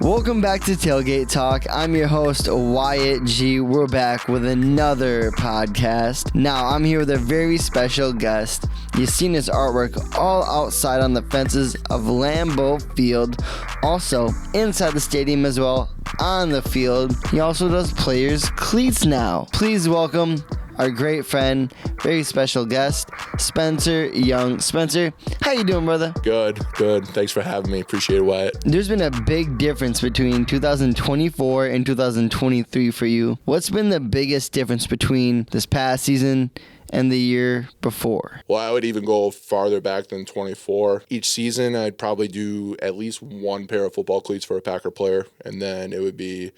Welcome back to Tailgate Talk. I'm your host, Wyatt G. We're back with another podcast. Now, I'm here with a very special guest. You've seen his artwork all outside on the fences of Lambeau Field, also inside the stadium as well, on the field. He also does players' cleats now. Please welcome our great friend, very special guest, Spencer Young. Spencer, how you doing, brother? Good. Thanks for having me. Appreciate it, Wyatt. There's been a big difference between 2024 and 2023 for you. What's been the biggest difference between this past season and the year before? Well, I would even go farther back than 24. Each season, I'd probably do at least one pair of football cleats for a Packer player, and then it would be,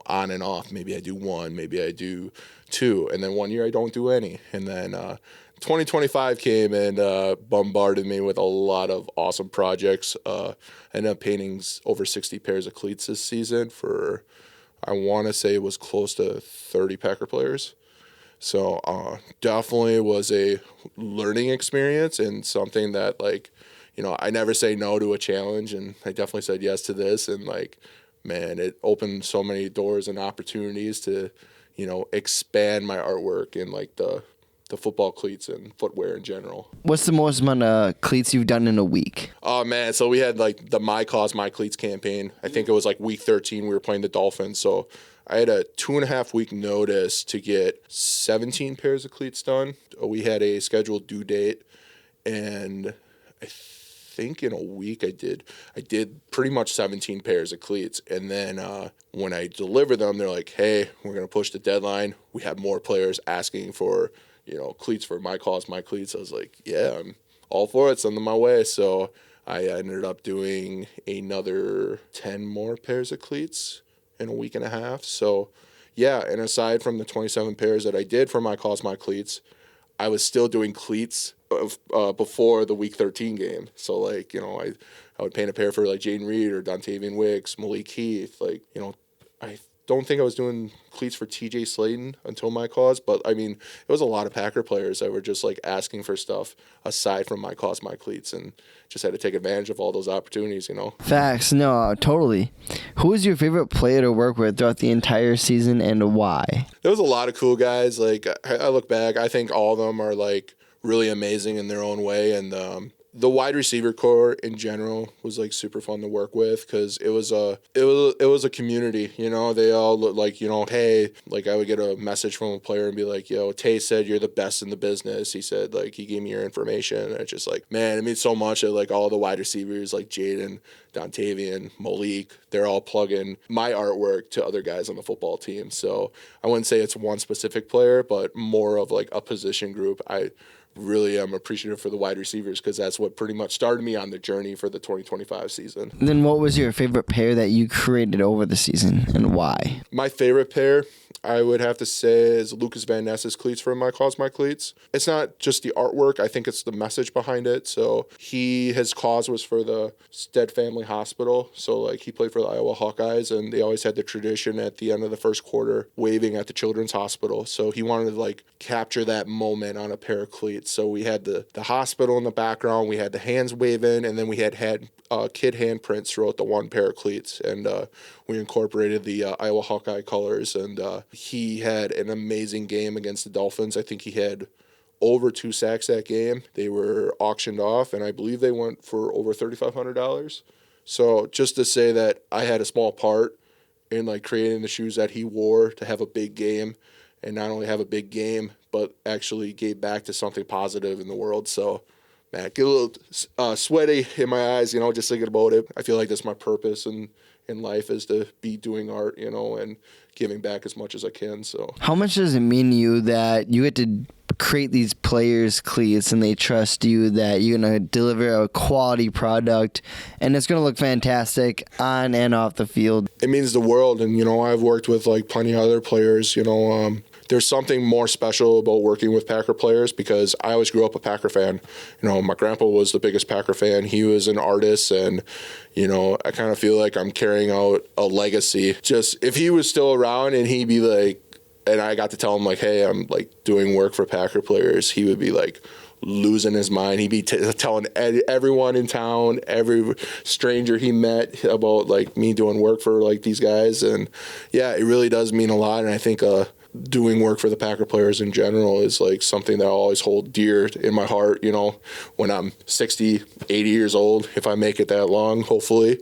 on and off. Maybe I do one, maybe I do two, and then one year I don't do any. And then 2025 came and bombarded me with a lot of awesome projects. I ended up painting over 60 pairs of cleats this season for, I want to say it was close to 30 Packer players. So definitely was a learning experience and something that, I never say no to a challenge, and I definitely said yes to this. And, man, it opened so many doors and opportunities to, expand my artwork in, the football cleats and footwear in general. What's the most amount of cleats you've done in a week? Oh, man, so we had, the My Cause, My Cleats campaign. I think it was, week 13. We were playing the Dolphins, so I had a 2.5-week notice to get 17 pairs of cleats done. We had a scheduled due date, and I think in a week I did pretty much 17 pairs of cleats. And then when I delivered them, they're like, hey, we're going to push the deadline. We have more players asking for, cleats for My Cause, My Cleats. I was like, yeah, I'm all for it. Send them my way. So I ended up doing another 10 more pairs of cleats in a week and a half. So yeah, and aside from the 27 pairs that I did for My Cause, My Cleats, I was still doing cleats before the week 13 game. So I would paint a pair for Jaden Reed or Dontavian Wicks, Malik Heath. I don't think I was doing cleats for TJ Slayton until My Cause, but it was a lot of Packer players that were just asking for stuff aside from My Cause, My Cleats, and just had to take advantage of all those opportunities, Facts. No, totally. Who was your favorite player to work with throughout the entire season, and why? There was a lot of cool guys. I look back, I think all of them are really amazing in their own way, and the wide receiver core in general was super fun to work with because it was a community. They all looked hey, I would get a message from a player and be like, yo, Tay said you're the best in the business. He said he gave me your information. And it's just man, it means so much that all the wide receivers Jaden, Dontavian, Malik, they're all plugging my artwork to other guys on the football team. So I wouldn't say it's one specific player, but more of a position group. I really am appreciative for the wide receivers because that's what pretty much started me on the journey for the 2025 season. Then what was your favorite pair that you created over the season, and why? My favorite pair, I would have to say, is Lucas Van Ness's cleats for My Cause, My Cleats. It's not just the artwork. I think it's the message behind it. So his cause was for the Stead Family Hospital. So he played for the Iowa Hawkeyes, and they always had the tradition at the end of the first quarter waving at the Children's Hospital. So he wanted to capture that moment on a pair of cleats. So we had the hospital in the background, we had the hands waving, and then we had kid handprints throughout the one pair of cleats. And we incorporated the Iowa Hawkeye colors, and he had an amazing game against the Dolphins. I think he had over 2 sacks that game. They were auctioned off, and I believe they went for over $3,500. So just to say that I had a small part in creating the shoes that he wore to have a big game, and not only have a big game, but actually gave back to something positive in the world. So, man, get a little sweaty in my eyes, just thinking about it. I feel like that's my purpose in life, is to be doing art, and giving back as much as I can. So, how much does it mean to you that you get to create these players' cleats and they trust you that you're going to deliver a quality product and it's going to look fantastic on and off the field? It means the world. And, I've worked with plenty of other players, there's something more special about working with Packer players because I always grew up a Packer fan. My grandpa was the biggest Packer fan. He was an artist, and, I kind of feel like I'm carrying out a legacy. Just if he was still around and he'd be and I got to tell him hey, I'm doing work for Packer players, he would be losing his mind. He'd be telling everyone in town, every stranger he met about like me doing work for like these guys. And yeah, it really does mean a lot. And I think doing work for the Packer players in general is like something that I always hold dear in my heart, you know, when I'm 60, 80 years old, if I make it that long, hopefully.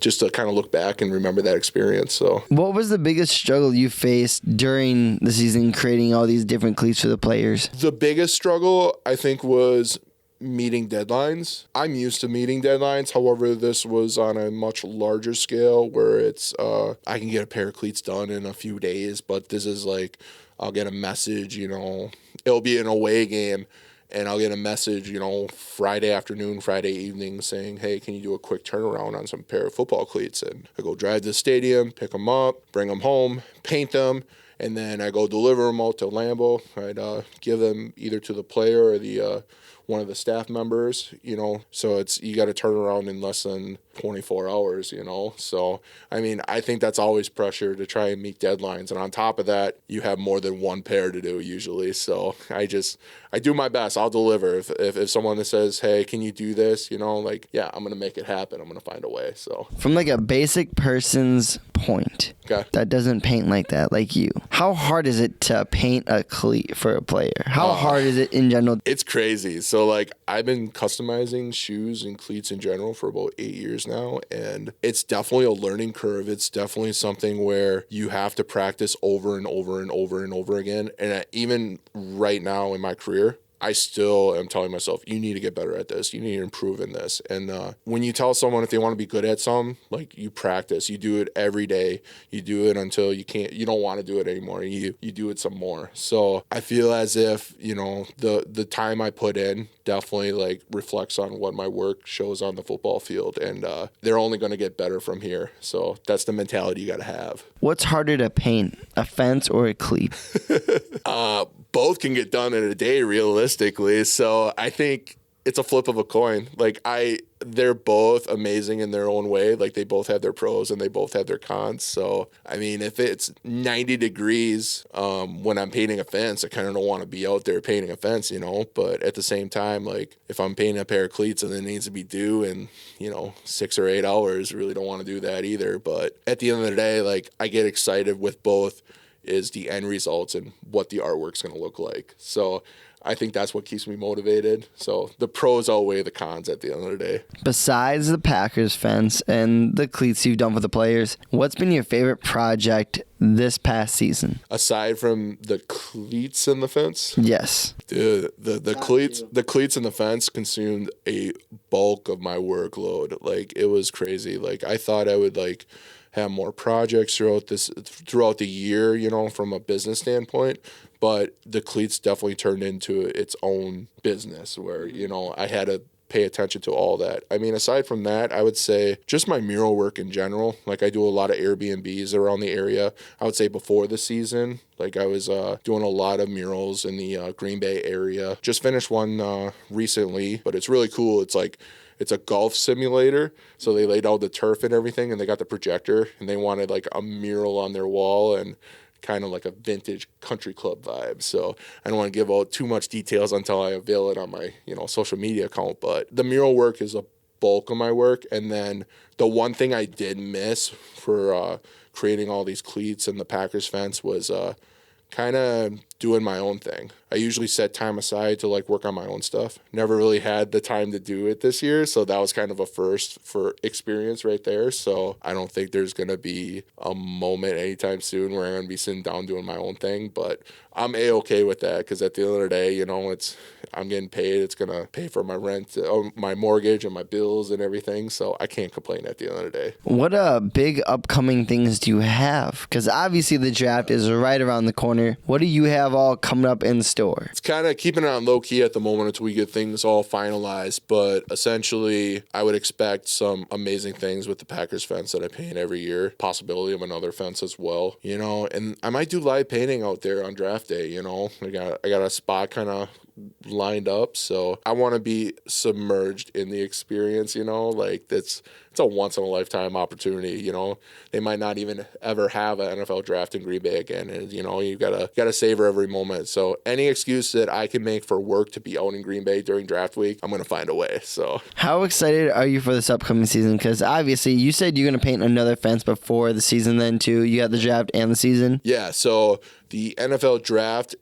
Just to kind of look back and remember that experience. So, what was the biggest struggle you faced during the season creating all these different cleats for the players? The biggest struggle, I think, was meeting deadlines. I'm used to meeting deadlines. However, this was on a much larger scale where it's I can get a pair of cleats done in a few days, but this is like I'll get a message, you know, it'll be an away game. And I'll get a message, you know, Friday afternoon, Friday evening saying, hey, can you do a quick turnaround on some pair of football cleats? And I go drive to the stadium, pick them up, bring them home, paint them, and then I go deliver them out to Lambeau. I'd give them either to the player or the one of the staff members, you know. So it's you got to turn around in less than 24 hours, you know. So, I mean, I think that's always pressure to try and meet deadlines. And on top of that, you have more than one pair to do usually. So I do my best. I'll deliver. If someone says, hey, can you do this? You know, like, yeah, I'm going to make it happen. I'm going to find a way. So from like a basic person's point that doesn't paint like that, like you, how hard is it to paint a cleat for a player? How hard is it in general? It's crazy. So like I've been customizing shoes and cleats in general for about 8 years now, and it's definitely a learning curve. It's definitely something where you have to practice over and over and over and over again. And even right now in my career, I still am telling myself, you need to get better at this. You need to improve in this. And when you tell someone if they want to be good at something, like you practice, you do it every day. You do it until you don't want to do it anymore. You do it some more. So I feel as if, you know, the time I put in definitely like reflects on what my work shows on the football field. And they're only going to get better from here. So that's the mentality you got to have. What's harder to paint, a fence or a cleat? Both can get done in a day realistically. So I think it's a flip of a coin. Like they're both amazing in their own way. Like they both have their pros and they both have their cons. So, I mean, if it's 90 degrees when I'm painting a fence, I kind of don't want to be out there painting a fence, you know, but at the same time, like if I'm painting a pair of cleats and it needs to be due in, you know, 6 or 8 hours, really don't want to do that either. But at the end of the day, like I get excited with both is the end results and what the artwork's going to look like. So I think that's what keeps me motivated. So the pros outweigh the cons at the end of the day. Besides the Packers fence and the cleats you've done for the players, what's been your favorite project this past season? Aside from the cleats and the fence? Yes. Dude, the cleats and the fence consumed a bulk of my workload. Like it was crazy. Like I thought I would like have more projects throughout the year, you know, from a business standpoint. But the cleats definitely turned into its own business where, you know, I had to pay attention to all that. I mean, aside from that, I would say just my mural work in general. Like I do a lot of Airbnbs around the area. I would say before the season, like I was doing a lot of murals in the Green Bay area. Just finished one recently, but it's really cool. It's a golf simulator. So they laid out the turf and everything, and they got the projector, and they wanted like a mural on their wall and kind of like a vintage country club vibe. So I don't want to give out too much details until I avail it on my, you know, social media account. But the mural work is a bulk of my work. And then the one thing I did miss for creating all these cleats and the Packers fence was kind of doing my own thing. I usually set time aside to like work on my own stuff. Never really had the time to do it this year, so that was kind of a first for experience right there. So I don't think there's going to be a moment anytime soon where I'm going to be sitting down doing my own thing, but I'm A-okay with that because at the end of the day, you know, I'm getting paid. It's going to pay for my rent, my mortgage and my bills and everything, so I can't complain at the end of the day. What big upcoming things do you have? Because obviously the draft is right around the corner. What do you have all coming up in store? It's kind of keeping it on low key at the moment until we get things all finalized, but essentially I would expect some amazing things with the Packers fence that I paint every year. Possibility of another fence as well, you know, and I might do live painting out there on draft day, you know. I got a spot kind of lined up. So I want to be submerged in the experience, like it's a once in a lifetime opportunity. They might not even ever have an NFL draft in Green Bay again. And, you gotta savor every moment. So any excuse that I can make for work to be out in Green Bay during draft week, I'm going to find a way. So how excited are you for this upcoming season? Because obviously you said you're going to paint another fence before the season then too. You got the draft and the season. Yeah. So the NFL draft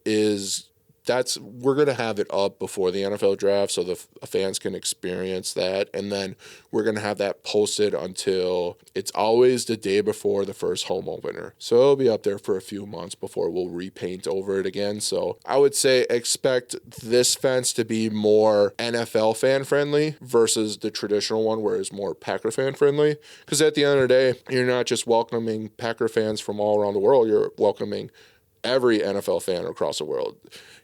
we're going to have it up before the NFL draft so the fans can experience that. And then we're going to have that posted until it's always the day before the first home opener. So it'll be up there for a few months before we'll repaint over it again. So I would say expect this fence to be more NFL fan friendly versus the traditional one where it's more Packer fan friendly. Because at the end of the day, you're not just welcoming Packer fans from all around the world. You're welcoming every NFL fan across the world.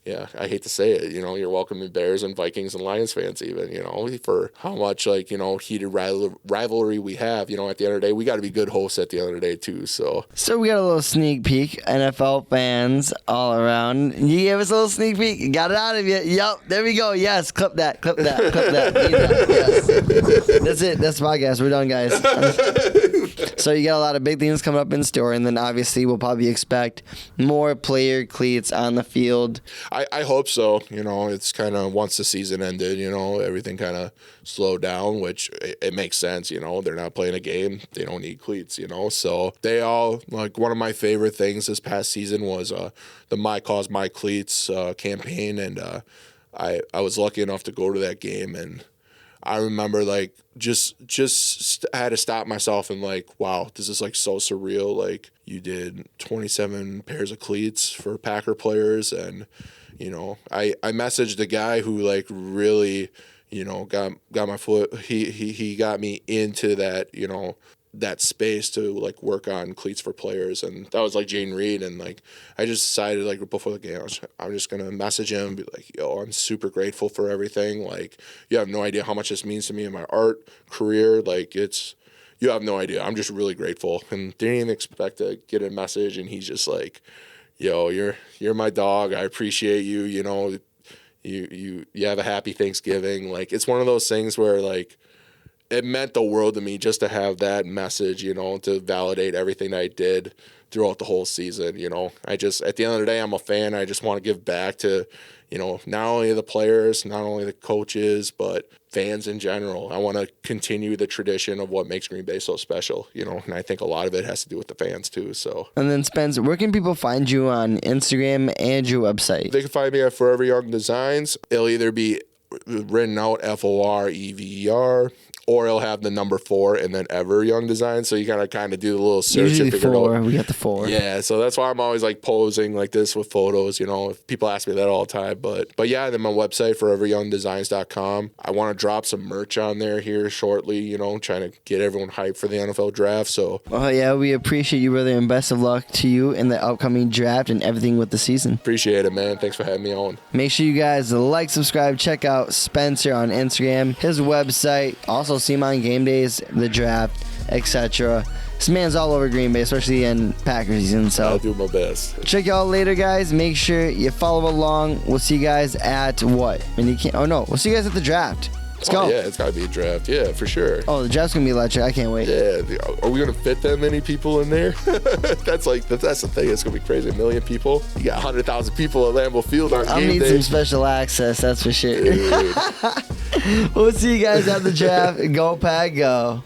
Yeah, I hate to say it, you're welcoming Bears and Vikings and Lions fans even, for how much heated rivalry we have, at the end of the day, we got to be good hosts at the end of the day too. So we got a little sneak peek, NFL fans all around. You gave us a little sneak peek, got it out of you. Yep, there we go. Yes, clip that. Yes. That's it. That's the podcast. We're done, guys. So you got a lot of big things coming up in store, and then obviously we'll probably expect more player cleats on the field. I hope so. It's kind of once the season ended, everything kind of slowed down, which it makes sense. They're not playing a game. They don't need cleats, So they all, like, one of my favorite things this past season was the My Cause, My Cleats campaign. And I was lucky enough to go to that game, and I remember just I had to stop myself and wow, this is so surreal. Like, you did 27 pairs of cleats for Packer players, and I messaged the guy who really got my foot. He got me into that that space to work on cleats for players, and that was Jane Reed. And I just decided before the game I'm just gonna message him and be yo, I'm super grateful for everything. You have no idea how much this means to me in my art career. You have no idea. I'm just really grateful, and didn't even expect to get a message. And he's just yo, you're my dog. I appreciate you. You have a happy Thanksgiving. It's one of those things where it meant the world to me just to have that message, to validate everything I did throughout the whole season. I just, at the end of the day, I'm a fan. I just want to give back to, not only the players, not only the coaches, but fans in general. I want to continue the tradition of what makes Green Bay so special, and I think a lot of it has to do with the fans too. So. And then Spence, where can people find you on Instagram and your website? They can find me at Forever Young Designs. It'll either be written out FOREVER, or it'll have the number 4 and then Ever Young Design. So you gotta kind of do a little search. Usually and figure 4. it out. We got the 4. Yeah, so that's why I'm always posing like this with photos. People ask me that all the time. But yeah, then my website, foreveryoungdesigns.com. I want to drop some merch on there here shortly. Trying to get everyone hyped for the NFL draft. So. Well, yeah, we appreciate you, brother, and best of luck to you in the upcoming draft and everything with the season. Appreciate it, man. Thanks for having me on. Make sure you guys subscribe, check out Spencer on Instagram, his website. Also see him on game days, the draft, etc. This man's all over Green Bay, especially in Packers season. So I'll do my best. Check y'all later, guys. Make sure you follow along. We'll see you guys at what? We'll see you guys at the draft. Let's go. Yeah, it's got to be a draft. Yeah, for sure. Oh, the draft's going to be electric. I can't wait. Yeah. Are we going to fit that many people in there? That's the thing. It's going to be crazy. 1 million people. You got 100,000 people at Lambeau Field on I'll game need day. some special access, that's for sure. We'll see you guys at the draft. Go Pack, go.